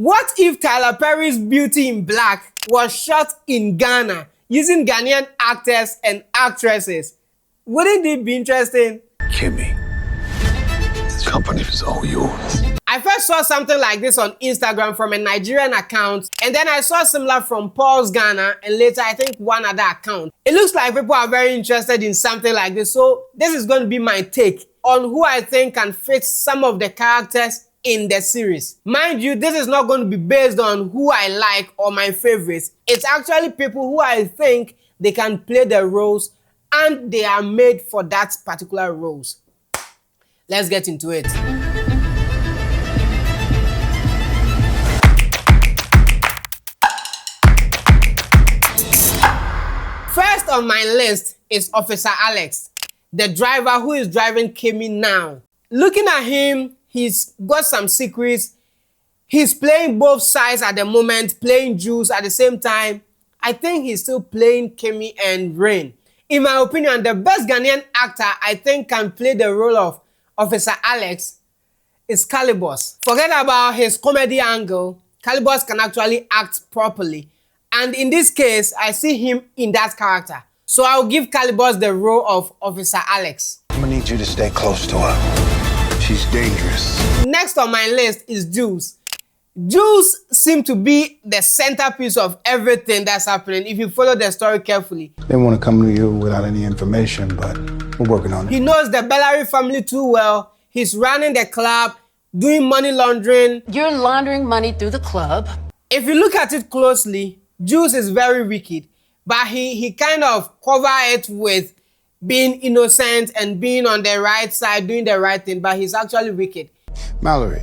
What if Tyler Perry's Beauty in Black was shot in Ghana using Ghanaian actors and actresses? Wouldn't it be interesting? Kimmy, this company is all yours. I first saw something like this on Instagram from a Nigerian account, and then I saw similar from Paul's Ghana, and later I think one other account. It looks like people are very interested in something like this, so this is going to be my take on who I think can fit some of the characters in the series. Mind you, this is not going to be based on who I like or my favorites. It's actually people who I think they can play the roles and they are made for that particular roles. Let's get into it. First on my list is Officer Alex, the driver who is driving Kimmy now. Looking at him, he's got some secrets. He's playing both sides at the moment, playing Jules at the same time. I think he's still playing Kimmy and Rain. In my opinion, the best Ghanaian actor I think can play the role of Officer Alex is Calibos. Forget about his comedy angle. Calibos can actually act properly. And in this case, I see him in that character. So I'll give Calibos the role of Officer Alex. I'm gonna need you to stay close to her. She's dangerous. Next on my list is Jules. Jules seems to be the centerpiece of everything that's happening if you follow the story carefully. They want to come to you without any information, but we're working on it. He knows the Mallory family too well. He's running the club, doing money laundering. You're laundering money through the club. If you look at it closely, Jules is very wicked, but he kind of cover it with being innocent and being on the right side, doing the right thing, but he's actually wicked. Mallory,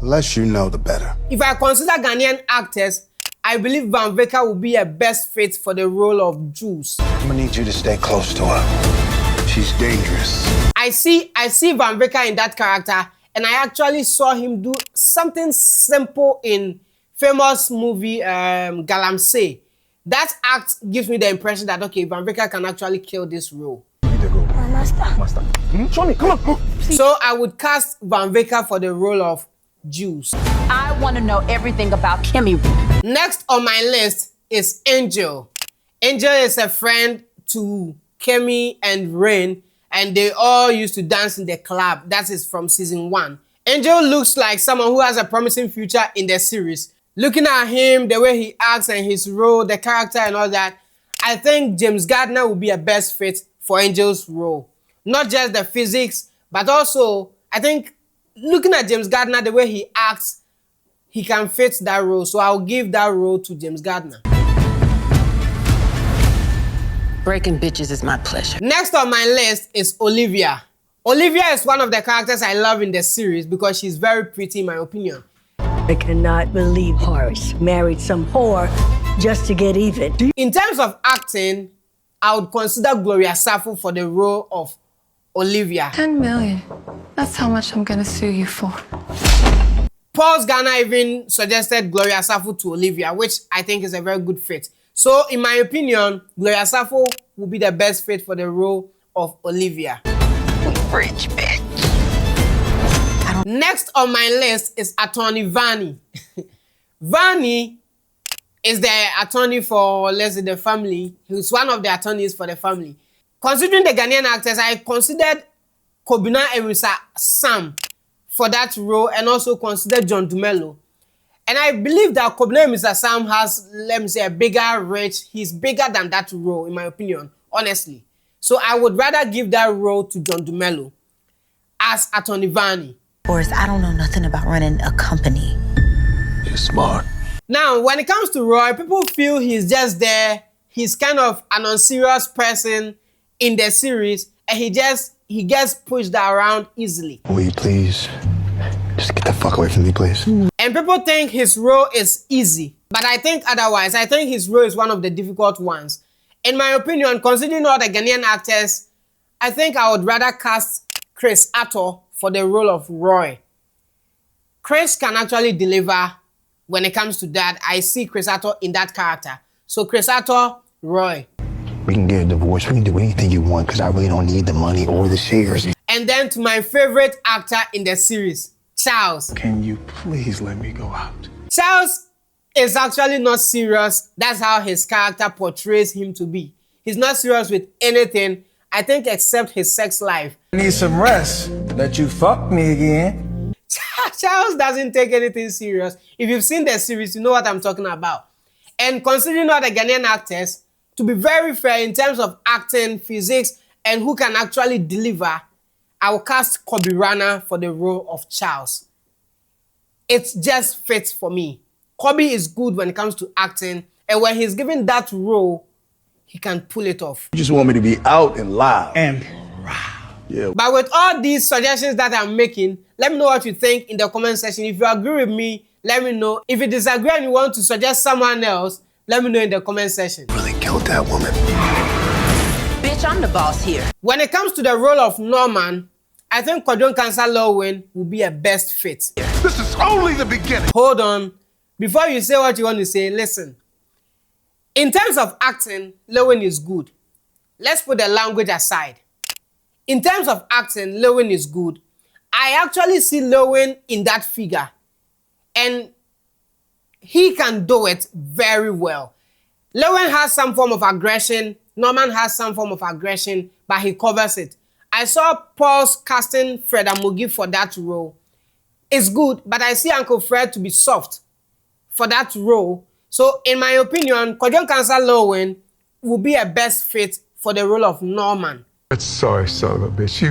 the less you know, the better. If I consider Ghanaian actors, I believe Van Veka will be a best fit for the role of Jules. I'm gonna need you to stay close to her. She's dangerous. I see Van Veka in that character, and I actually saw him do something simple in famous movie Galamsey. That act gives me the impression that, okay, Van Veka can actually kill this role. Master. Show me, come on. So I would cast Van Veka for the role of Jules. I want to know everything about Kimmy. Next on my list is Angel. Angel is a friend to Kimmy and Rain, and they all used to dance in the club. That is from season 1. Angel looks like someone who has a promising future in the series. Looking at him, the way he acts and his role, the character and all that, I think James Gardner will be a best fit for Angel's role. Not just the physics, but also, I think, looking at James Gardner, the way he acts, he can fit that role. So I'll give that role to James Gardner. Breaking bitches is my pleasure. Next on my list is Olivia. Olivia is one of the characters I love in the series because she's very pretty in my opinion. I cannot believe Horus married some whore just to get even. In terms of acting, I would consider Gloria Safo for the role of Olivia. 10 million. That's how much I'm gonna sue you for. Paul's Ghana even suggested Gloria Safo to Olivia, which I think is a very good fit. So in my opinion, Gloria Safo will be the best fit for the role of Olivia. Rich bitch. Next on my list is attorney Vani. Vani is the attorney for, let's say, the family. He's one of the attorneys for the family. Considering the Ghanaian actors, I considered Kobina Ewisa Sam for that role and also considered John Dumelo. And I believe that Kobina Ewisa Sam has, let me say, a bigger reach. He's bigger than that role, in my opinion, honestly. So I would rather give that role to John Dumelo as attorney Vani. Horus, I don't know nothing about running a company. You're smart. Now, when it comes to Roy, people feel he's just there. He's kind of an unserious person in the series, and he gets pushed around easily. Will you please just get the fuck away from me, please? And people think his role is easy, but I think otherwise. I think his role is one of the difficult ones. In my opinion, considering all the Ghanaian actors, I think I would rather cast Chris Atto for the role of Roy. Chris can actually deliver when it comes to that. I see Chris Atto in that character. So Chris Atto, Roy. We can get a divorce. We can do anything you want because I really don't need the money or the shares. And then to my favorite actor in the series, Charles. Can you please let me go out? Charles is actually not serious. That's how his character portrays him to be. He's not serious with anything, I think, except his sex life. I need some rest. Let you fuck me again. Charles doesn't take anything serious. If you've seen the series, you know what I'm talking about. And considering all the Ghanaian actors, to be very fair in terms of acting, physics, and who can actually deliver, I will cast Kobe Rana for the role of Charles. It just fits for me. Kobe is good when it comes to acting, and when he's given that role, he can pull it off. You just want me to be out and loud. And proud. Yeah. But with all these suggestions that I'm making, let me know what you think in the comment section. If you agree with me, let me know. If you disagree and you want to suggest someone else, let me know in the comment section. Really killed that woman. Bitch, I'm the boss here. When it comes to the role of Norman, I think Kwadwo Kansa Lowin will be a best fit. This is only the beginning. Hold on. Before you say what you want to say, listen. In terms of acting, Lowin is good. Let's put the language aside. In terms of acting, Lowin is good. I actually see Lowin in that figure. And he can do it very well. Lowin has some form of aggression. Norman has some form of aggression, but he covers it. I saw Paul's casting Fred Amogi for that role. It's good, but I see Uncle Fred to be soft for that role. So, in my opinion, Kwadwo Kansa Lowin will be a best fit for the role of Norman. Sorry, son of a bitch.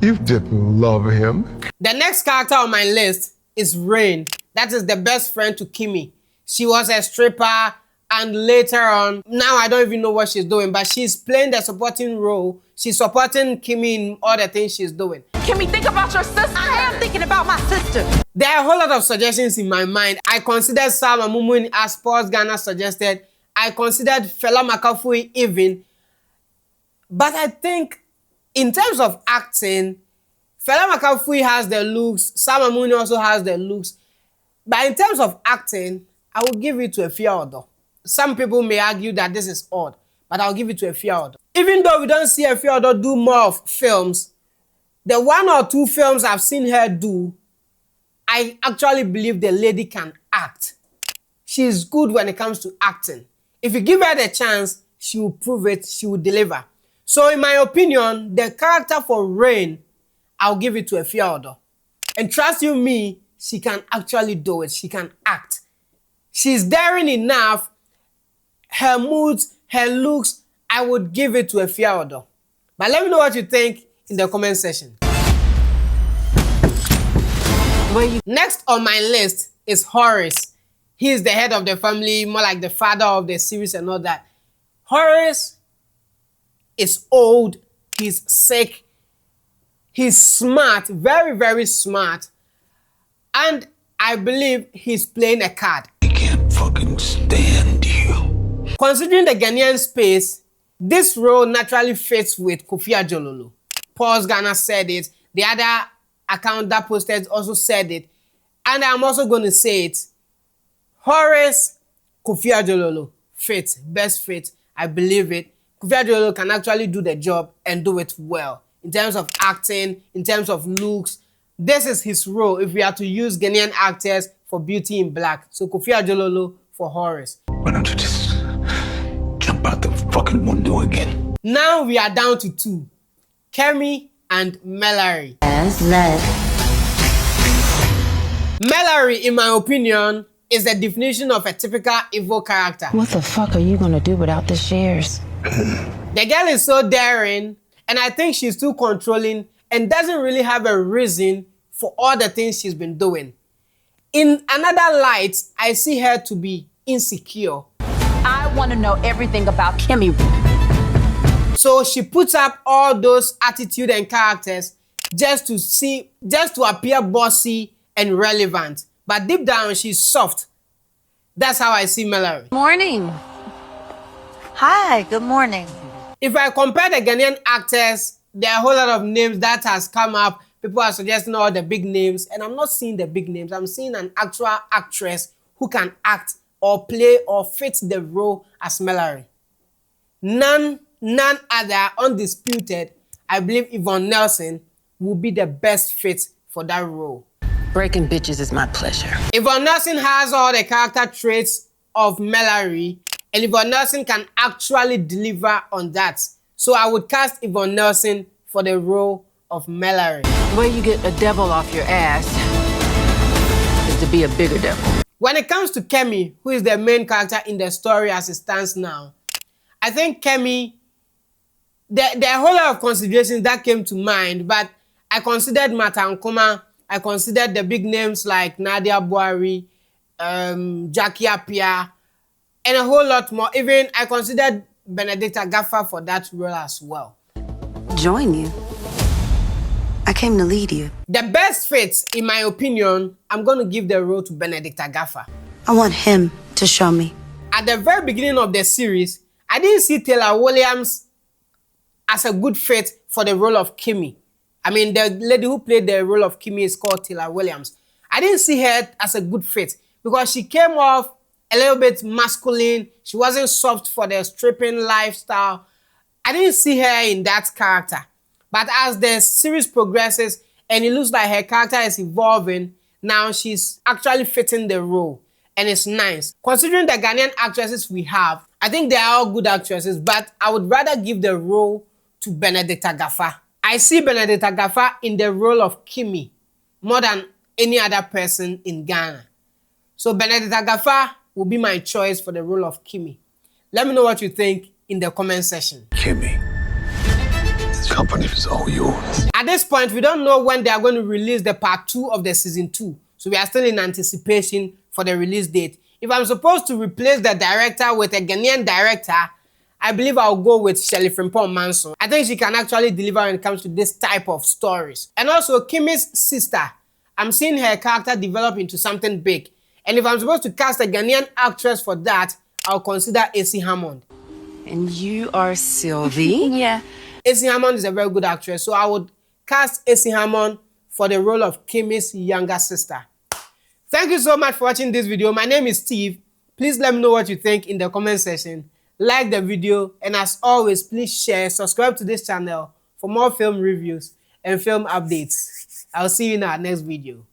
You didn't love him. The next character on my list is Rain. That is the best friend to Kimmy. She was a stripper, and later on, now I don't even know what she's doing, but she's playing the supporting role. She's supporting Kimmy in all the things she's doing. Kimmy, think about your sister. I am thinking about my sister. There are a whole lot of suggestions in my mind. I considered Sam Amumun as Paul's Ghana suggested. I considered Fela Makafui even. But I think in terms of acting, Fela Makafui has the looks. Sam Amumun also has the looks. But in terms of acting, I will give it to Efia. Some people may argue that this is odd, but I'll give it to Efia. Even though we don't see Efia do more of films, the 1 or 2 films I've seen her do, I actually believe the lady can act. She's good when it comes to acting. If you give her the chance, she will prove it, she will deliver. So in my opinion, the character for Rain, I'll give it to Efia. And trust you me, she can actually do it. She can act. She's daring enough. Her moods, her looks, I would give it to Efia. But let me know what you think in the comment section. Next on my list is Horus. He is the head of the family, more like the father of the series and all that. Horus is old, he's sick, he's smart, very, very smart. And I believe he's playing a card. I can't fucking stand you. Considering the Ghanaian space, this role naturally fits with Kofi Ajololo. Paul's Ghana said it. The other account that posted also said it. And I'm also going to say it. Horus, Kofi Ajololo, fit, best fit. I believe it. Kofi Ajololo can actually do the job and do it well. In terms of acting, in terms of looks, this is his role if we are to use Ghanaian actors for Beauty in Black. So Kofi Ajololo for Horus. Why don't you just jump out the fucking window again? Now we are down to 2. Kimmy and Mallory. Mallory, in my opinion, is the definition of a typical evil character. What the fuck are you gonna do without the shares? The girl is so daring, and I think she's too controlling and doesn't really have a reason for all the things she's been doing. In another light, I see her to be insecure. I want to know everything about Kimmy. So she puts up all those attitude and characters just to appear bossy and relevant. But deep down, she's soft. That's how I see Mallory. Morning. Hi, good morning. If I compare the Ghanaian actors, there are a whole lot of names that has come up. People are suggesting all the big names, and I'm not seeing the big names. I'm seeing an actual actress who can act or play or fit the role as Mallory. None other, undisputed, I believe Yvonne Nelson will be the best fit for that role. Breaking bitches is my pleasure. Yvonne Nelson has all the character traits of Mallory, and Yvonne Nelson can actually deliver on that. So I would cast Yvonne Nelson for the role of Mallory. The way you get a devil off your ass is to be a bigger devil. When it comes to Kimmy, who is the main character in the story as it stands now, I think Kimmy, there are a whole lot of considerations that came to mind, but I considered Mata Nkoma, I considered the big names like Nadia Buari, Jackie Appiah, and a whole lot more. Even I considered Benedicta Gaffer for that role as well. Join you? I came to lead you. The best fit, in my opinion, I'm going to give the role to Benedicta Gaffer. I want him to show me. At the very beginning of the series, I didn't see Taylor Williams as a good fit for the role of Kimmy. I mean, the lady who played the role of Kimmy is called Taylor Williams. I didn't see her as a good fit because she came off a little bit masculine. She wasn't soft for the stripping lifestyle. I didn't see her in that character. But as the series progresses and it looks like her character is evolving, now she's actually fitting the role. And it's nice. Considering the Ghanaian actresses we have, I think they are all good actresses, but I would rather give the role to Benedicta Gaffer. I see Benedicta Gaffer in the role of Kimmy more than any other person in Ghana. So Benedicta Gaffer will be my choice for the role of Kimmy. Let me know what you think in the comment section. Kimmy, this company is all yours. At this point, we don't know when they are going to release the part 2 of the season 2. So we are still in anticipation for the release date. If I'm supposed to replace the director with a Ghanaian director, I believe I'll go with Shirley Frimpong Manson. I think she can actually deliver when it comes to this type of stories. And also Kimmy's sister, I'm seeing her character develop into something big. And if I'm supposed to cast a Ghanaian actress for that, I'll consider AC Hammond. And you are Sylvie? Yeah. AC Hammond is a very good actress, so I would cast AC Hammond for the role of Kimmy's younger sister. Thank you so much for watching this video. My name is Steve. Please let me know what you think in the comment section. Like the video, and as always, please share, subscribe to this channel for more film reviews and film updates. I'll see you in our next video.